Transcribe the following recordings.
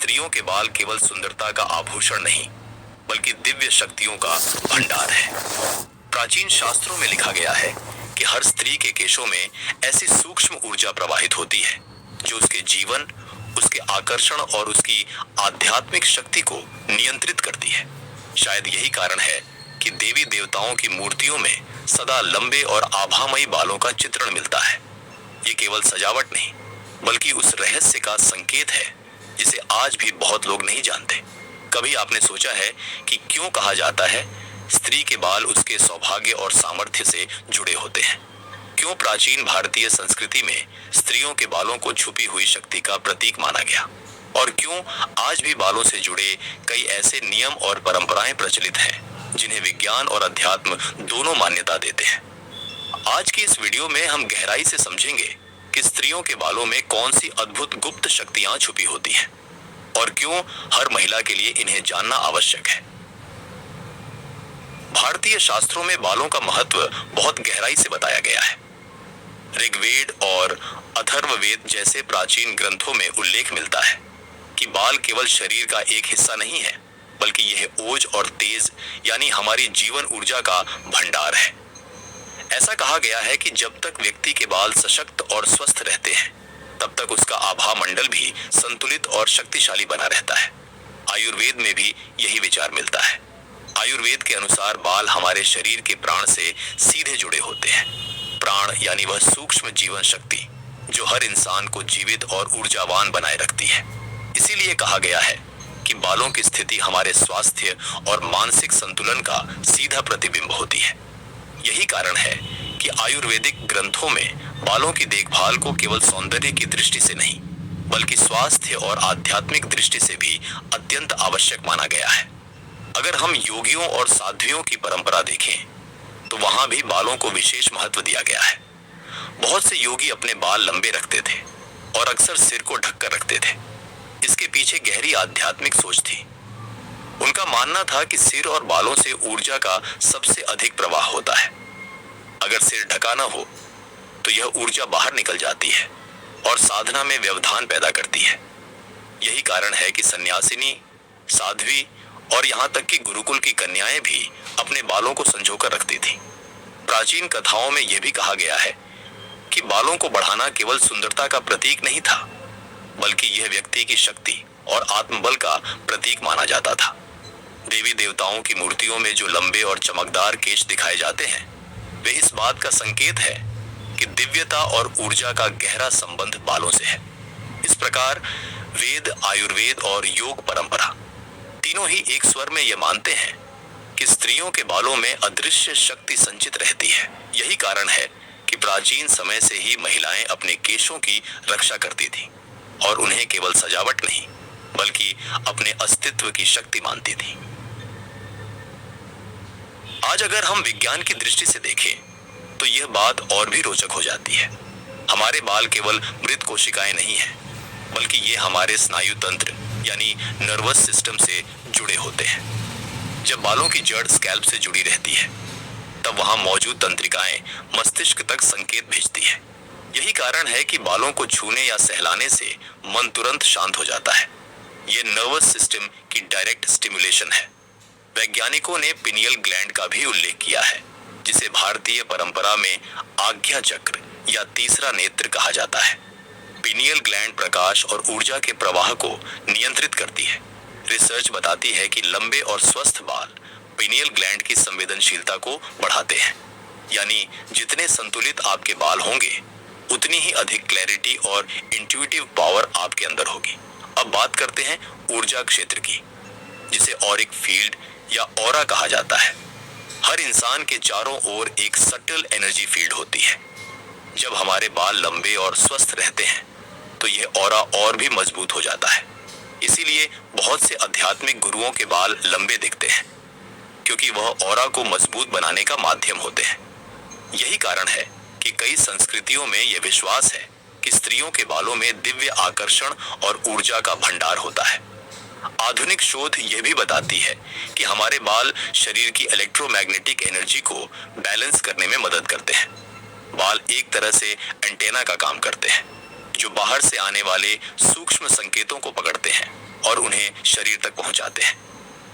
स्त्रियों के बाल केवल सुंदरता का आभूषण नहीं, बल्कि दिव्य शक्तियों का भंडार है। प्राचीन शास्त्रों में लिखा गया है कि हर स्त्री के केशों में ऐसी सूक्ष्म ऊर्जा प्रवाहित होती है जो उसके जीवन, उसके आकर्षण और उसकी आध्यात्मिक शक्ति को नियंत्रित करती है। शायद यही कारण है कि देवी देवताओं की मूर्तियों में सदा लंबे और आभामयी बालों का चित्रण मिलता है। ये केवल सजावट नहीं, बल्कि उस रहस्य का संकेत है जिसे आज भी बहुत लोग नहीं जानते। कभी आपने सोचा है कि क्यों कहा जाता है स्त्री के बाल उसके सौभाग्य और सामर्थ्य से जुड़े होते हैं? क्यों प्राचीन भारतीय संस्कृति में स्त्रियों के बालों को छुपी हुई शक्ति का प्रतीक माना गया? और क्यों आज भी बालों से जुड़े कई ऐसे नियम और परंपराएं प्रचलित हैं जिन्हें विज्ञान और अध्यात्म दोनों मान्यता देते हैं? आज की इस वीडियो में हम गहराई से समझेंगे कि स्त्रियों के बालों में कौन सी अद्भुत गुप्त शक्तियां छुपी होती हैं और क्यों हर महिला के लिए इन्हें जानना आवश्यक है। भारतीय शास्त्रों में बालों का महत्व बहुत गहराई से बताया गया है। ऋग्वेद और अथर्ववेद जैसे प्राचीन ग्रंथों में उल्लेख मिलता है कि बाल केवल शरीर का एक हिस्सा नहीं है, बल्कि यह ओज और तेज यानी हमारी जीवन ऊर्जा का भंडार है। ऐसा कहा गया है कि जब तक व्यक्ति के बाल सशक्त और स्वस्थ रहते हैं, तब तक उसका आभा मंडल भी संतुलित और शक्तिशाली बना रहता है। आयुर्वेद में भी यही विचार मिलता है। आयुर्वेद के अनुसार बाल हमारे शरीर के प्राण से सीधे जुड़े होते हैं। प्राण यानी वह सूक्ष्म जीवन शक्ति जो हर इंसान को जीवित और ऊर्जावान बनाए रखती है। इसीलिए कहा गया है कि बालों की स्थिति हमारे स्वास्थ्य और मानसिक संतुलन का सीधा प्रतिबिंब होती है। यही कारण है कि आयुर्वेदिक ग्रंथों में बालों की देखभाल को केवल सौंदर्य की दृष्टि से नहीं, बल्कि स्वास्थ्य और आध्यात्मिक दृष्टि से भी अत्यंत आवश्यक माना गया है। अगर हम योगियों और साध्वियों की परंपरा देखें, तो वहां भी बालों को विशेष महत्व दिया गया है। बहुत से योगी अपने बाल लंबे रखते थे और अक्सर सिर को ढककर रखते थे। इसके पीछे गहरी आध्यात्मिक सोच थी। उनका मानना था कि सिर और बालों से ऊर्जा का सबसे अधिक प्रवाह होता है। अगर सिर ढका ना हो तो यह ऊर्जा बाहर निकल जाती है और साधना में व्यवधान पैदा करती है। यही कारण है कि सन्यासिनी, साध्वी और यहाँ तक कि गुरुकुल की कन्याएं भी अपने बालों को संजोकर रखती थीं। प्राचीन कथाओं में यह भी कहा गया है कि बालों को बढ़ाना केवल सुंदरता का प्रतीक नहीं था, बल्कि यह व्यक्ति की शक्ति और आत्मबल का प्रतीक माना जाता था। देवी देवताओं की मूर्तियों में जो लंबे और चमकदार केश दिखाए जाते हैं, वे इस बात का संकेत है कि दिव्यता और ऊर्जा का गहरा संबंध बालों से है। इस प्रकार वेद, आयुर्वेद और योग परंपरा तीनों ही एक स्वर में यह मानते हैं कि स्त्रियों के बालों में अदृश्य शक्ति संचित रहती है। यही कारण है कि प्राचीन समय से ही महिलाएं अपने केशों की रक्षा करती थीं और उन्हें केवल सजावट नहीं, बल्कि अपने अस्तित्व की शक्ति मानती थीं। आज अगर हम विज्ञान की दृष्टि से देखें, तो यह बात और भी रोचक हो जाती है। हमारे बाल केवल मृत कोशिकाएं नहीं हैं, बल्कि ये हमारे स्नायु तंत्र यानी नर्वस सिस्टम से जुड़े होते हैं। जब बालों की जड़ स्कैल्प से जुड़ी रहती है, तब वहां मौजूद तंत्रिकाएं मस्तिष्क तक संकेत भेजती है। यही कारण है कि बालों को छूने या सहलाने से मन तुरंत शांत हो जाता है। ये नर्वस सिस्टम की डायरेक्ट स्टिमुलेशन है। वैज्ञानिकों ने पिनियल ग्लैंड का भी उल्लेख किया है, जिसे भारतीय परंपरा में आज्ञा चक्र या तीसरा नेत्र कहा जाता है। पिनियल ग्लैंड प्रकाश और ऊर्जा के प्रवाह को नियंत्रित करती है। रिसर्च बताती है कि लंबे और स्वस्थ बाल पिनियल ग्लैंड की संवेदनशीलता को बढ़ाते हैं। यानी जितने संतुलित आपके बाल होंगे, उतनी ही अधिक क्लैरिटी और इंट्यूटिव पावर आपके अंदर होगी। अब बात करते हैं ऊर्जा क्षेत्र की, जिसे ऑरिक फील्ड या ऑरा कहा जाता है। हर इंसान के चारों ओर एक सटल एनर्जी फील्ड होती है। जब हमारे बाल लंबे और स्वस्थ रहते हैं, तो यह ऑरा और भी मजबूत हो जाता है। इसीलिए बहुत से आध्यात्मिक गुरुओं के बाल लंबे दिखते हैं, क्योंकि वह ऑरा को मजबूत बनाने का माध्यम होते हैं। यही कारण है कि कई संस्कृतियों में यह विश्वास है कि स्त्रियों के बालों में दिव्य आकर्षण और ऊर्जा का भंडार होता है। आधुनिक शोध यह भी बताती है कि हमारे बाल शरीर की इलेक्ट्रोमैग्नेटिक एनर्जी को बैलेंस करने में मदद करते हैं। बाल एक तरह से एंटेना का काम करते हैं, जो बाहर से आने वाले सूक्ष्म संकेतों को पकड़ते हैं और उन्हें शरीर तक पहुंचाते हैं।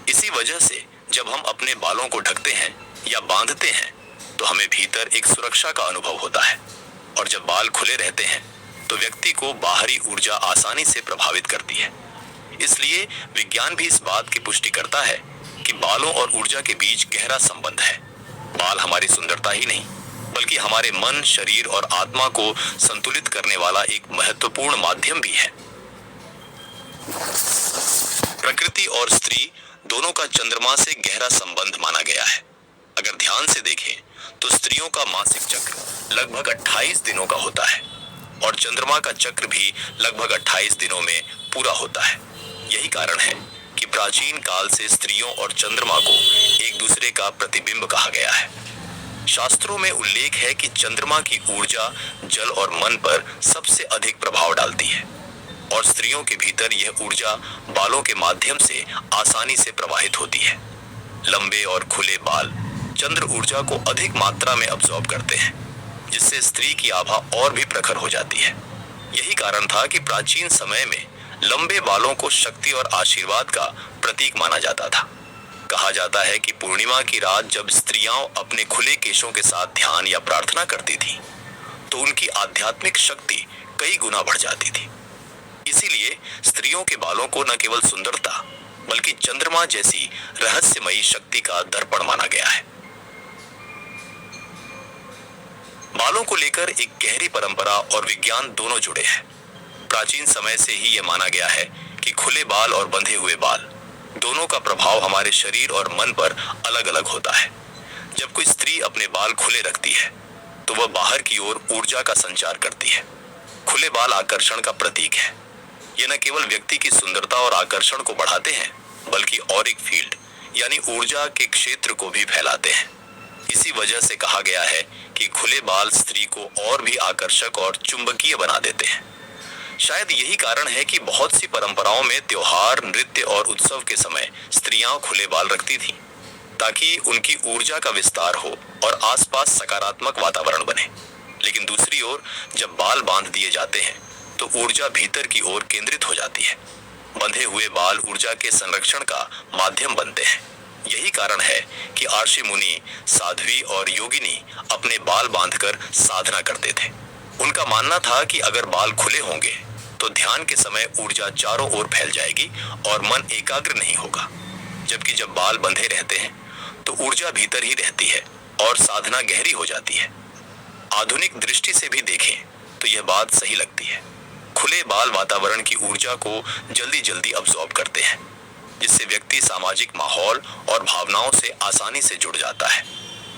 इसी वजह से जब हम अपने बालों को ढकते हैं या बांधते हैं तो हमें भीतर एक सुरक्षा का अनुभव होता है, और जब बाल खुले रहते हैं तो व्यक्ति को बाहरी ऊर्जा आसानी से प्रभावित करती है। इसलिए विज्ञान भी इस बात की पुष्टि करता है कि बालों और ऊर्जा के बीच गहरा संबंध है। बाल हमारी सुंदरता ही नहीं बल्कि हमारे मन, शरीर और आत्मा को संतुलित करने वाला एक महत्वपूर्ण माध्यम भी है। प्रकृति और स्त्री दोनों का चंद्रमा से गहरा संबंध माना गया है। अगर ध्यान से देखें तो स्त्रियों का मासिक चक्र लगभग 28 दिनों का होता है और चंद्रमा का चक्र भी लगभग 28 दिनों में पूरा होता है। यही कारण है कि प्राचीन काल से स्त्रियों और चंद्रमा को एक दूसरे का प्रतिबिंब कहा गया है। शास्त्रों में उल्लेख है कि चंद्रमा की ऊर्जा जल और मन पर सबसे अधिक प्रभाव डालती है और स्त्रियों के भीतर यह ऊर्जा बालों के माध्यम से आसानी से प्रवाहित होती है। लंबे और खुले बाल चंद्र ऊर्जा को अधिक मात्रा में अब्सॉर्ब करते हैं, जिससे स्त्री की आभा और भी प्रखर हो जाती है। यही कारण था कि प्राचीन समय में लंबे बालों को शक्ति और आशीर्वाद का प्रतीक माना जाता था। कहा जाता है कि पूर्णिमा की रात जब स्त्रियां अपने खुले केशों के साथ ध्यान या प्रार्थना करती थीं, तो उनकी आध्यात्मिक शक्ति कई गुना बढ़ जाती थी। इसीलिए स्त्रियों के बालों को न केवल सुंदरता बल्कि चंद्रमा जैसी रहस्यमयी शक्ति का दर्पण माना गया है। बालों को लेकर एक गहरी परंपरा और विज्ञान दोनों जुड़े हैं। प्राचीन समय से ही यह माना गया है कि खुले बाल और बंधे हुए बाल दोनों का प्रभाव हमारे शरीर और मन पर अलग अलग होता है। जब कोई स्त्री अपने बाल खुले रखती है तो वह बाहर की ओर ऊर्जा का संचार करती है। खुले बाल आकर्षण का प्रतीक है। ये न केवल व्यक्ति की सुंदरता और आकर्षण को बढ़ाते हैं बल्कि ऑरिक फील्ड यानी ऊर्जा के क्षेत्र को भी फैलाते हैं। इसी वजह से कहा गया है कि खुले बाल स्त्री को और भी आकर्षक और चुंबकीय बना देते हैं। शायद यही कारण है कि बहुत सी परंपराओं में त्योहार, नृत्य और उत्सव के समय स्त्रियां खुले बाल रखती थीं, ताकि उनकी ऊर्जा का विस्तार हो और आसपास सकारात्मक वातावरण बने। लेकिन दूसरी ओर जब बाल बांध दिए जाते हैं तो ऊर्जा भीतर की ओर केंद्रित हो जाती है। बंधे हुए बाल ऊर्जा के संरक्षण का माध्यम बनते हैं। यही कारण है कि आर्षि मुनि, साध्वी और योगिनी अपने बाल बांधकर साधना करते थे। उनका मानना था कि अगर बाल खुले होंगे तो ध्यान के समय ऊर्जा चारों ओर फैल जाएगी और मन एकाग्र नहीं होगा, जबकि जब बाल बंधे रहते हैं तो ऊर्जा भीतर ही रहती है और साधना गहरी हो जाती है। आधुनिक दृष्टि से भी देखें तो यह बात सही लगती है। खुले बाल वातावरण की ऊर्जा को जल्दी जल्दी अब्सॉर्ब करते हैं, जिससे व्यक्ति सामाजिक माहौल और भावनाओं से आसानी से जुड़ जाता है,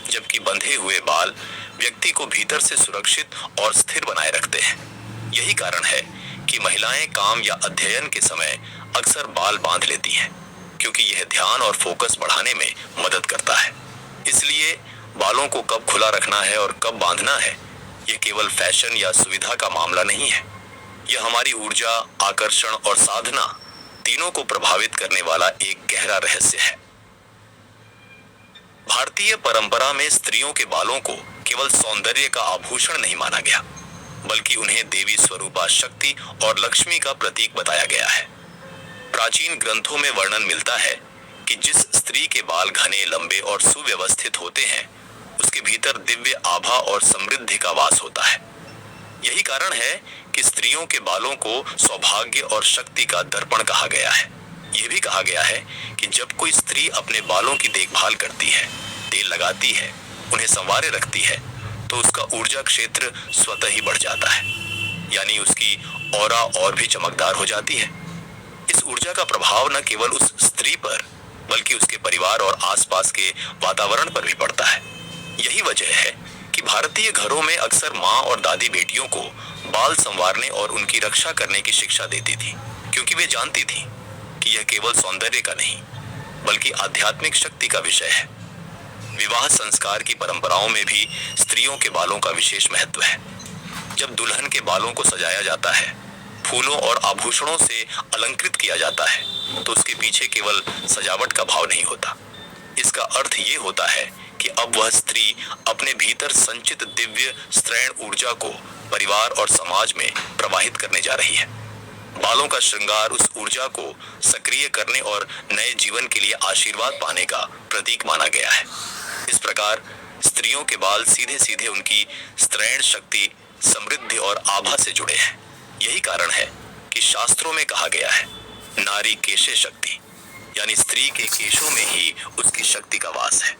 जबकि बंधे हुए बाल व्यक्ति को भीतर से सुरक्षित और स्थिर बनाए रखते हैं। यही कारण है कि महिलाएं काम या अध्ययन के समय अक्सर बाल बांध लेती हैं, क्योंकि यह ध्यान और फोकस बढ़ाने में मदद करता है। इसलिए बालों को कब खुला रखना है और कब बांधना है, यह केवल फैशन या सुविधा का मामला नहीं है। यह हमारी ऊर्जा, आकर्षण और साधना तीनों को प्रभावित करने वाला एक गहरा रहस्य है। भारतीय परंपरा में स्त्रियों के बालों को केवल सौंदर्य का आभूषण नहीं माना गया, बल्कि उन्हें देवी स्वरूपा शक्ति और लक्ष्मी का प्रतीक बताया गया है। प्राचीन ग्रंथों में वर्णन मिलता है कि जिस स्त्री के बाल घने, लंबे और सुव्यवस्थित होते हैं, उसके भीतर दिव्य आभा और समृद्धि का वास होता है। यही कारण है कि स्त्रियों के बालों को सौभाग्य और शक्ति का दर्पण कहा गया है। यह भी कहा गया है कि जब कोई स्त्री अपने बालों की देखभाल करती है, तेल लगाती है, उन्हें संवारे रखती है, तो उसका ऊर्जा क्षेत्र स्वतः ही बढ़ जाता है, यानी उसकी ऑरा और भी चमकदार हो जाती है। इस ऊर्जा का प्रभाव न केवल उस स्त्री पर बल्कि उसके परिवार और आसपास के वातावरण पर भी पड़ता है। यही वजह है कि भारतीय घरों में अक्सर माँ और दादी बेटियों को बाल संवारने और उनकी रक्षा करने की शिक्षा देती थी, क्योंकि वे जानती थी कि यह केवल सौंदर्य का नहीं बल्कि आध्यात्मिक शक्ति का विषय है। विवाह संस्कार की परंपराओं में भी स्त्रियों के बालों का विशेष महत्व है। जब दुल्हन के बालों को सजाया जाता है, फूलों और आभूषणों से अलंकृत किया जाता है, तो उसके पीछे केवल सजावट का भाव नहीं होता। इसका अर्थ ये होता है कि अब वह स्त्री अपने भीतर संचित दिव्य स्त्रैण ऊर्जा को परिवार और समाज में प्रवाहित करने जा रही है। बालों का श्रृंगार उस ऊर्जा को सक्रिय करने और नए जीवन के लिए आशीर्वाद पाने का प्रतीक माना गया है। इस प्रकार स्त्रियों के बाल सीधे सीधे उनकी स्त्रैण शक्ति, समृद्धि और आभा से जुड़े हैं। यही कारण है कि शास्त्रों में कहा गया है, नारी केशे शक्ति, यानी स्त्री के केशों में ही उसकी शक्ति का वास है।